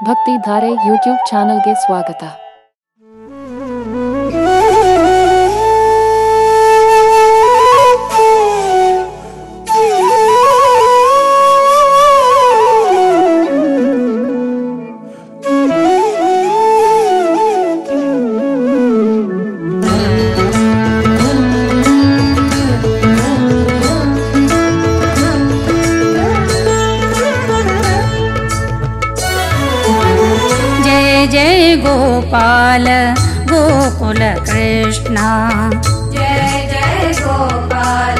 ಭಕ್ತಿ ಧಾರೆ ಯೂಟ್ಯೂಬ್ ಚಾನಲ್ಗೆ ಸ್ವಾಗತ. जय गोपाल गोकुल कृष्ण, जय जय गोपाल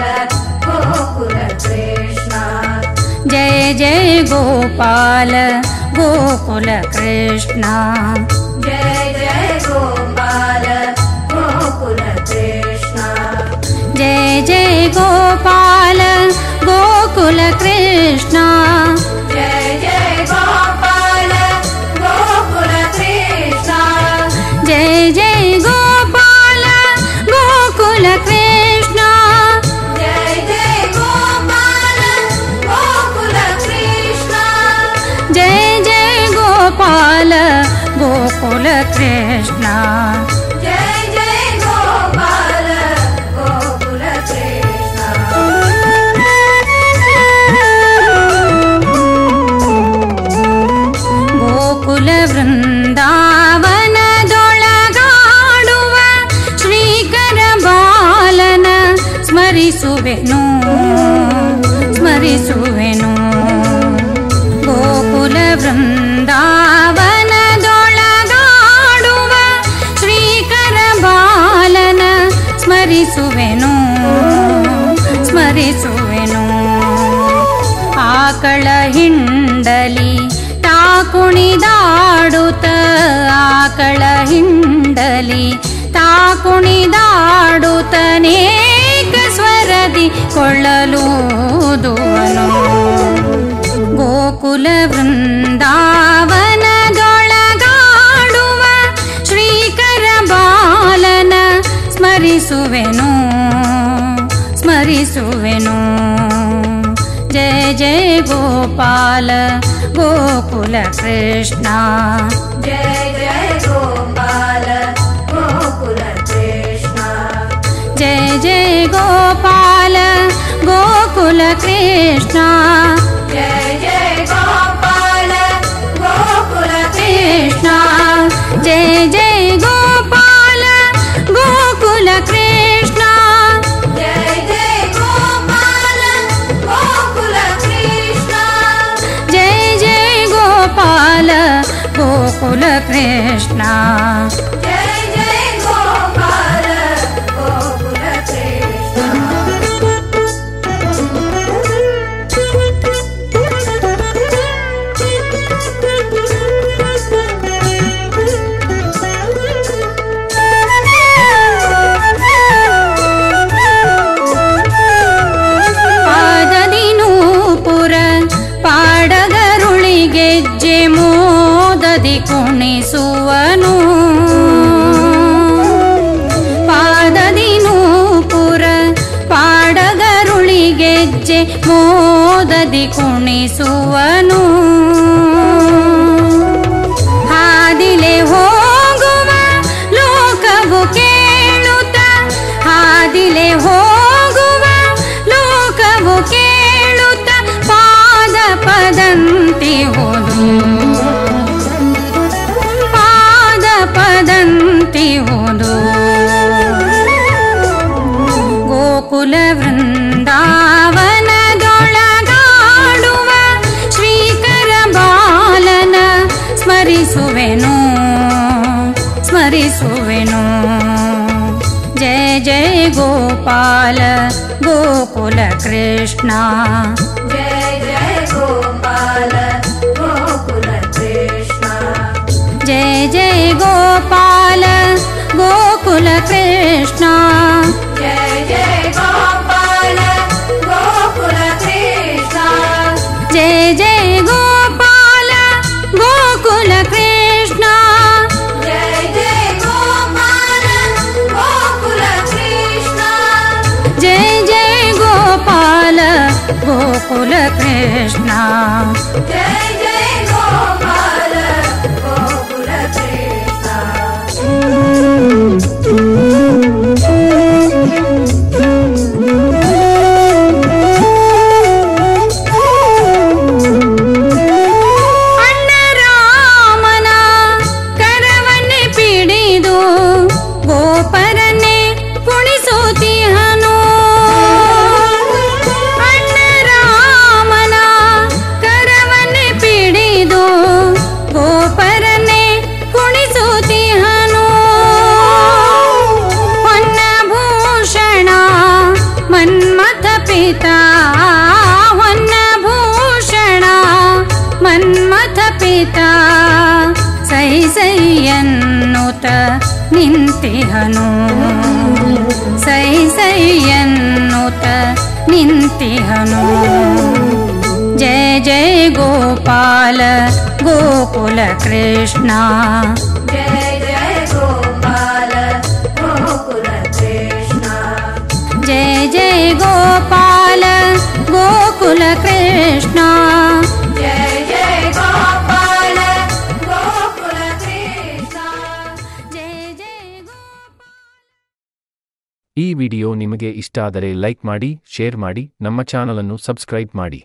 गोकुल कृष्ण, जय जय गोपाल गोकुल कृष्ण, जय जय गोपाल गोकुल कृष्ण, जय जय गोपाल गोकुल कृष्ण, जय जय गोपाल गोकुल कृष्ण, जय जय गोपाल गोकुल कृष्ण, जय जय गोपाल गोकुल कृष्ण, जय जय गोपाल गोकुल कृष्ण, जय जय गोपाल गोकुल कृष्ण. ಗೋಕುಲ ವೃಂದಾವನದೊಳಗಾಡುವ ಶ್ರೀಕರ ಬಾಲನ ಸ್ಮರಿಸುವೆನು ಸ್ಮರಿಸುವೆನು. ಗೋಕುಲ ವೃಂದಾವನದೊಳಗಾಡುವ ಶ್ರೀಕರ ಬಾಲನ ಸ್ಮರಿಸುವೆನು ಸ್ಮರಿಸುವೆನು. ಆಕಳ ಹಿಂಡಲಿ ಕುಣಿದಾಡುತ್ತ ಆಕಳ ಹಿಂಡಲಿ ಕುಣಿದಾಡುತ್ತನೇಕ ಸ್ವರದಿ ಕೊಳ್ಳಲೂದುವನು. ಗೋಕುಲ ವೃಂದಾವನದೊಳಗಾಡುವ ಶ್ರೀಕರ ಬಾಲನ ಸ್ಮರಿಸುವೆನು ಸ್ಮರಿಸುವೆನು. जय जय गोपाल गोकुल कृष्ण, जय जय गोपाल गोकुल कृष्ण, जय जय गोपाल गोकुल कृष्ण, जय जय गोपाल गोकुल कृष्ण, जय जय गोपाल गोकुल कृष्ण, जय जय गोपाल गोकुल कृष्ण, जय जय गोपाल गोकुल कृष्ण, जय जय गोपाल गोकुल कृष्ण. ಪಾದದಿ ನೂಪುರ ಪಾಡಗರುಳಿಗೆಜ್ಜೆ ಮೋದದಿ ಕುಣಿಸುವನು. ಪಾದದಿ ನೂಪುರ ಪಾಡಗರುಳಿಗೆಜ್ಜೆ ಮೋದದಿ ಕುಣಿಸುವನು. ಹಾದಿಲೆ ಹೋಗುವ ಲೋಕವು ಕೇಳುತ್ತ ಹಾದಿಲೆ ಹೋಗುವ ಲೋಕವು ಕೇಳುತ್ತ ಪಾದ ಪದಂತಿ ಹೋದು ಪಾದ ಪದಂತಿ ಹೋದು. ಗೋಕುಲ ವೃಂದಾವನದೊಳಗಾಡುವ ಶ್ರೀಕರ ಬಾಲನ ಸ್ಮರಿಸುವೆನು ಸ್ಮರಿಸುವೆನು. जय जय गोपाल गोकुल कृष्ण, जय जय गोपाल गोकुल कृष्ण, जय जय गोपाल गोकुल कृष्ण, जय जय गोपाल गोकुल कृष्ण, जय जय गोपाल गोकुल कृष्ण, जय जय गोपाल गोकुल कृष्ण, जय जय गोपाल गोकुल कृष्ण, जय जय गोपाल ಎನ್ನುತ್ತ ನಿಂತಿಹನು ಸೈ ಸೈ ಎನ್ನುತ್ತ ನಿಂತಿಹನು ಜಯ ಜಯ ಗೋಪಾಲ ಗೋಕುಲ ಕೃಷ್ಣ जय जय गोपाल गोकुल कृष्ण जय जय गोपाल गोकुल कृष्ण जय जय गोपाल गोकुल कृष्ण जय जय गोपाल ಈ ವಿಡಿಯೋ ನಿಮಗೆ ಇಷ್ಟ ಆದರೆ ಲೈಕ್ ಮಾಡಿ, ಶೇರ್ ಮಾಡಿ, ನಮ್ಮ ಚಾನಲ್ ಅನ್ನು ಸಬ್ಸ್ಕ್ರೈಬ್ ಮಾಡಿ.